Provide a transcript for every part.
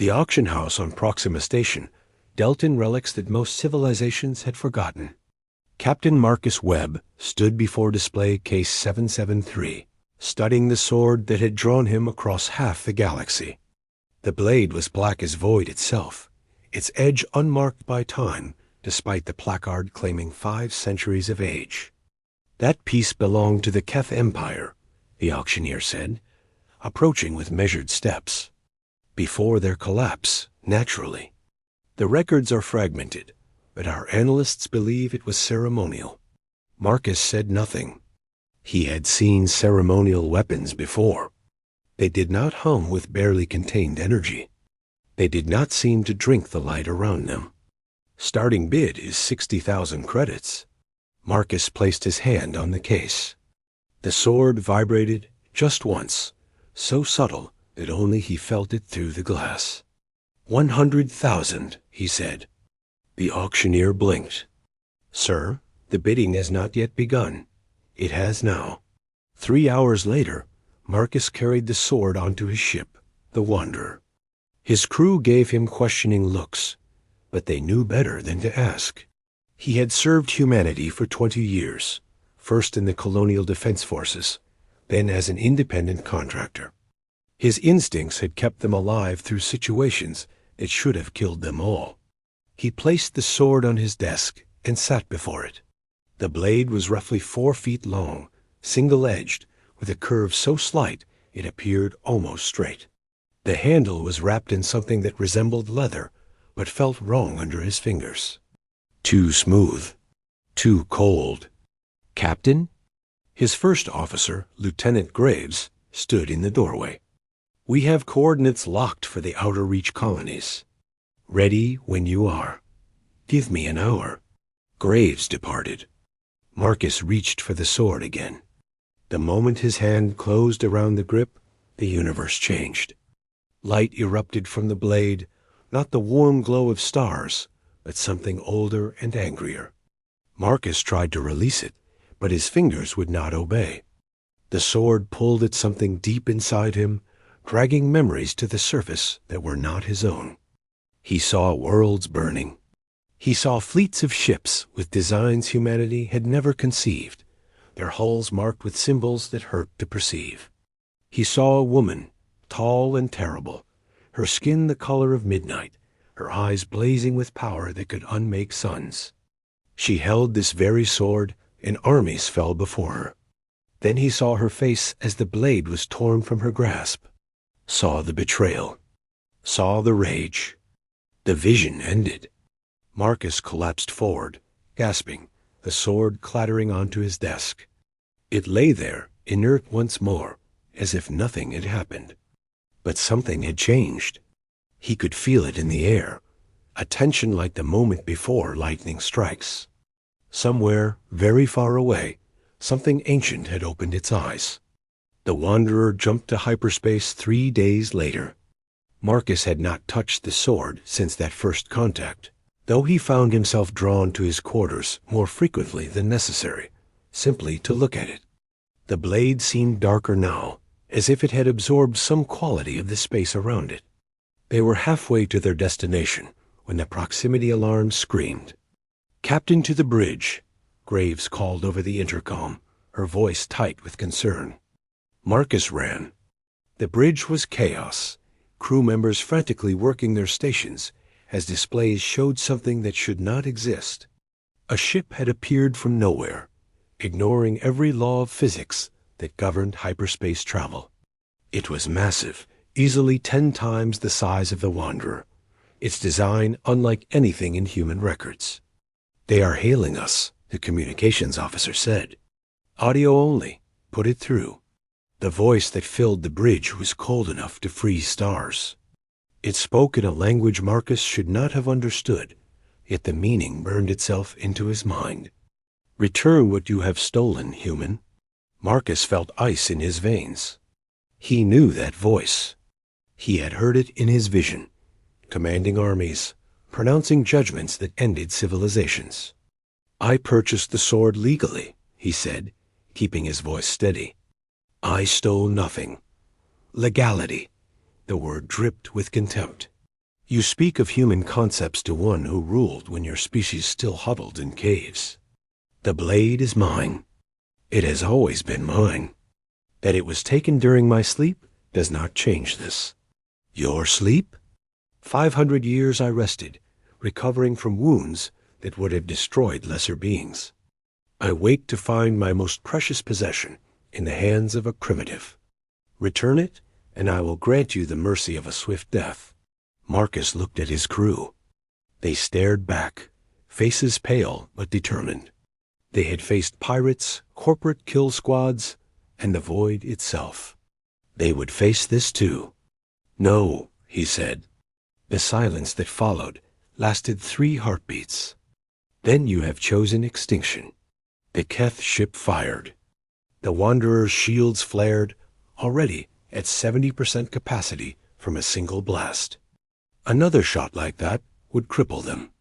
The auction house on Proxima Station dealt in relics that most civilizations had forgotten. Captain Marcus Webb stood before display case 773, studying the sword that had drawn him across half the galaxy. The blade was black as void itself, its edge unmarked by time, despite the placard claiming 5 centuries of age. That piece belonged to the Keth Empire, the auctioneer said, approaching with measured steps. Before their collapse, naturally. The records are fragmented, but our analysts believe it was ceremonial. Marcus said nothing. He had seen ceremonial weapons before. They did not hum with barely contained energy. They did not seem to drink the light around them. Starting bid is 60,000 credits. Marcus placed his hand on the case. The sword vibrated just once, so subtle that only he felt it through the glass. 100,000, he said. The auctioneer blinked. Sir, the bidding has not yet begun. It has now. 3 hours later, Marcus carried the sword onto his ship, the Wanderer. His crew gave him questioning looks, but they knew better than to ask. He had served humanity for 20 years, first in the Colonial Defense Forces, then as an independent contractor. His instincts had kept them alive through situations that should have killed them all. He placed the sword on his desk and sat before it. The blade was roughly 4 feet long, single-edged, with a curve so slight it appeared almost straight. The handle was wrapped in something that resembled leather, but felt wrong under his fingers. Too smooth. Too cold. Captain? His first officer, Lieutenant Graves, stood in the doorway. We have coordinates locked for the Outer Reach colonies. Ready when you are. Give me an hour. Graves departed. Marcus reached for the sword again. The moment his hand closed around the grip, the universe changed. Light erupted from the blade, not the warm glow of stars, but something older and angrier. Marcus tried to release it, but his fingers would not obey. The sword pulled at something deep inside him, dragging memories to the surface that were not his own. He saw worlds burning. He saw fleets of ships with designs humanity had never conceived, their hulls marked with symbols that hurt to perceive. He saw a woman, tall and terrible, her skin the color of midnight, her eyes blazing with power that could unmake suns. She held this very sword, and armies fell before her. Then he saw her face as the blade was torn from her grasp, saw the betrayal, saw the rage. The vision ended. Marcus collapsed forward, gasping, the sword clattering onto his desk. It lay there, inert once more, as if nothing had happened. But something had changed. He could feel it in the air, a tension like the moment before lightning strikes. Somewhere, very far away, something ancient had opened its eyes. The Wanderer jumped to hyperspace 3 days later. Marcus had not touched the sword since that first contact, though he found himself drawn to his quarters more frequently than necessary, simply to look at it. The blade seemed darker now, as if it had absorbed some quality of the space around it. They were halfway to their destination when the proximity alarm screamed. "Captain to the bridge," Graves called over the intercom, her voice tight with concern. Marcus ran. The bridge was chaos, crew members frantically working their stations as displays showed something that should not exist. A ship had appeared from nowhere, ignoring every law of physics that governed hyperspace travel. It was massive, easily 10 times the size of the Wanderer, its design unlike anything in human records. "They are hailing us," the communications officer said. "Audio only. Put it through." The voice that filled the bridge was cold enough to freeze stars. It spoke in a language Marcus should not have understood, yet the meaning burned itself into his mind. "Return what you have stolen, human." Marcus felt ice in his veins. He knew that voice. He had heard it in his vision, commanding armies, pronouncing judgments that ended civilizations. "I purchased the sword legally," he said, keeping his voice steady. "I stole nothing. Legality." The word dripped with contempt. You speak of human concepts to one who ruled when your species still huddled in caves. The blade is mine. It has always been mine. That it was taken during my sleep does not change this. Your sleep? 500 years I rested, recovering from wounds that would have destroyed lesser beings. I wake to find my most precious possession in the hands of a primitive. Return it, and I will grant you the mercy of a swift death. Marcus looked at his crew. They stared back, faces pale but determined. They had faced pirates, corporate kill squads, and the void itself. They would face this too. No, he said. The silence that followed lasted 3 heartbeats. Then you have chosen extinction. The Keth ship fired. The Wanderer's shields flared, already at 70% capacity from a single blast. Another shot like that would cripple them.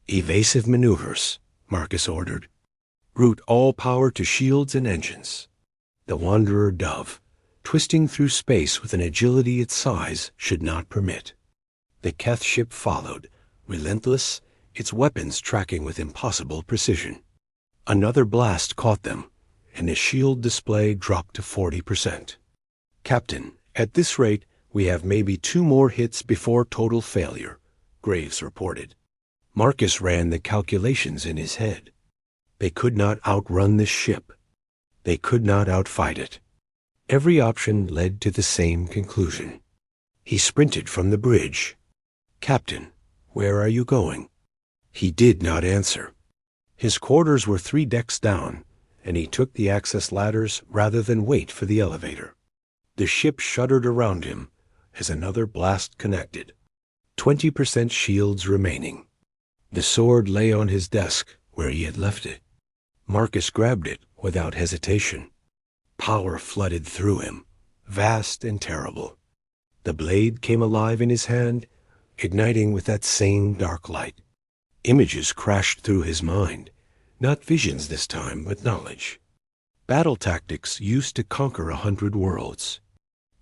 Evasive maneuvers, Marcus ordered. Route all power to shields and engines. The Wanderer dove, twisting through space with an agility its size should not permit. The Keth ship followed, relentless, its weapons tracking with impossible precision. Another blast caught them, and the shield display dropped to 40%. Captain, at this rate, we have maybe 2 more hits before total failure, Graves reported. Marcus ran the calculations in his head. They could not outrun this ship. They could not outfight it. Every option led to the same conclusion. He sprinted from the bridge. Captain, where are you going? He did not answer. His quarters were 3 decks down, and he took the access ladders rather than wait for the elevator. The ship shuddered around him as another blast connected. 20% shields remaining. The sword lay on his desk where he had left it. Marcus grabbed it without hesitation. Power flooded through him, vast and terrible. The blade came alive in his hand, igniting with that same dark light. Images crashed through his mind, not visions this time, but knowledge. Battle tactics used to conquer 100 worlds.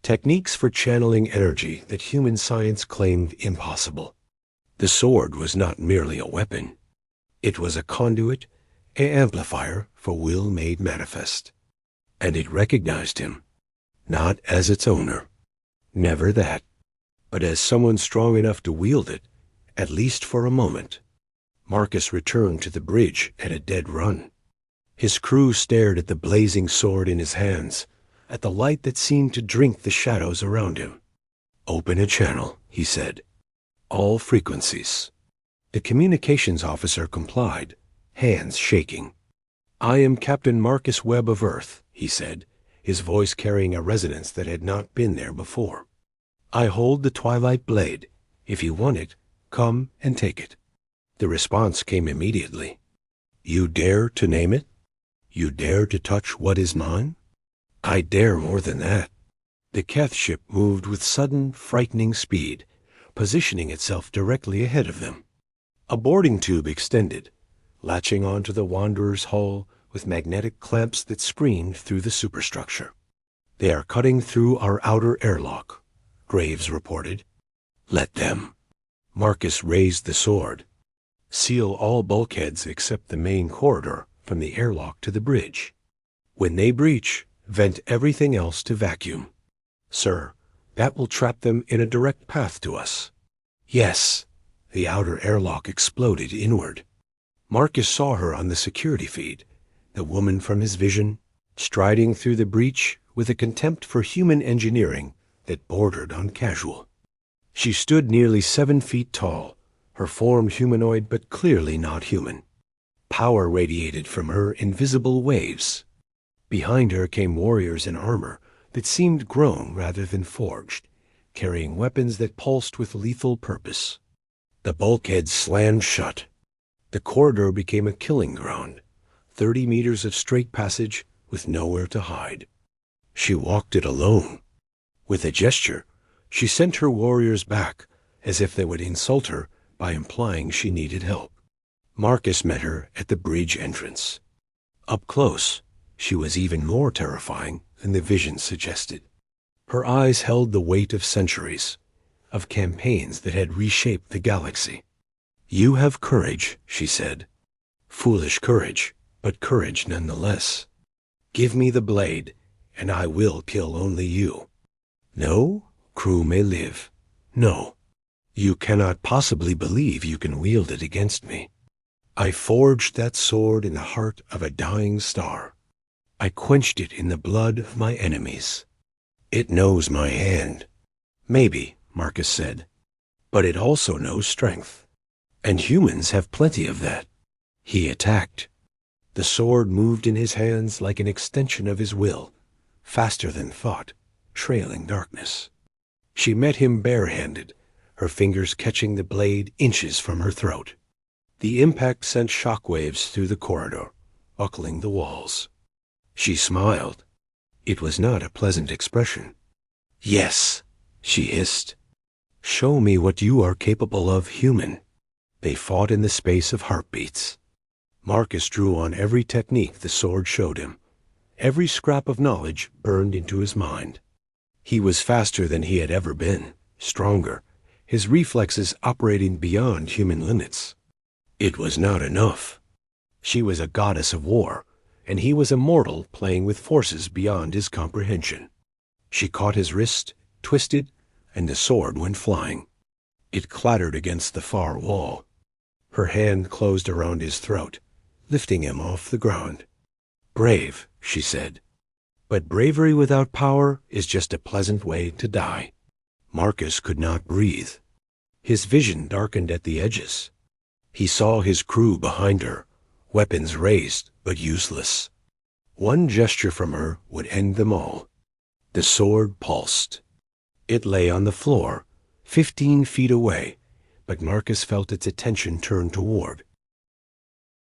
Techniques for channeling energy that human science claimed impossible. The sword was not merely a weapon. It was a conduit, an amplifier for will made manifest. And it recognized him, not as its owner. Never that, but as someone strong enough to wield it, at least for a moment. Marcus returned to the bridge at a dead run. His crew stared at the blazing sword in his hands, at the light that seemed to drink the shadows around him. Open a channel, he said. All frequencies. The communications officer complied, hands shaking. I am Captain Marcus Webb of Earth, he said, his voice carrying a resonance that had not been there before. I hold the Twilight Blade. If you want it, come and take it. The response came immediately. You dare to name it? You dare to touch what is mine? I dare more than that. The Keth ship moved with sudden, frightening speed, positioning itself directly ahead of them. A boarding tube extended, latching onto the Wanderer's hull with magnetic clamps that screened through the superstructure. They are cutting through our outer airlock, Graves reported. Let them. Marcus raised the sword. Seal all bulkheads except the main corridor from the airlock to the bridge. When they breach, vent everything else to vacuum. Sir, that will trap them in a direct path to us. Yes. The outer airlock exploded inward. Marcus saw her on the security feed, the woman from his vision, striding through the breach with a contempt for human engineering that bordered on casual. She stood nearly 7 feet tall, her form humanoid but clearly not human. Power radiated from her in visible waves. Behind her came warriors in armor that seemed grown rather than forged, carrying weapons that pulsed with lethal purpose. The bulkheads slammed shut. The corridor became a killing ground, 30 meters of straight passage with nowhere to hide. She walked it alone. With a gesture, she sent her warriors back, as if they would insult her by implying she needed help. Marcus met her at the bridge entrance. Up close, she was even more terrifying than the vision suggested. Her eyes held the weight of centuries, of campaigns that had reshaped the galaxy. "You have courage," she said. "Foolish courage, but courage nonetheless. Give me the blade, and I will kill only you. No, crew may live. No, you cannot possibly believe you can wield it against me. I forged that sword in the heart of a dying star. I quenched it in the blood of my enemies. It knows my hand." "Maybe," Marcus said, "but it also knows strength. And humans have plenty of that." He attacked. The sword moved in his hands like an extension of his will, faster than thought, trailing darkness. She met him barehanded, her fingers catching the blade inches from her throat. The impact sent shockwaves through the corridor, buckling the walls. She smiled. It was not a pleasant expression. "Yes," she hissed. "Show me what you are capable of, human." They fought in the space of heartbeats. Marcus drew on every technique the sword showed him. Every scrap of knowledge burned into his mind. He was faster than he had ever been, stronger, his reflexes operating beyond human limits. It was not enough. She was a goddess of war, and he was a mortal playing with forces beyond his comprehension. She caught his wrist, twisted, and the sword went flying. It clattered against the far wall. Her hand closed around his throat, lifting him off the ground. "Brave," she said. "But bravery without power is just a pleasant way to die." Marcus could not breathe. His vision darkened at the edges. He saw his crew behind her, weapons raised but useless. One gesture from her would end them all. The sword pulsed. It lay on the floor, 15 feet away, but Marcus felt its attention turn toward.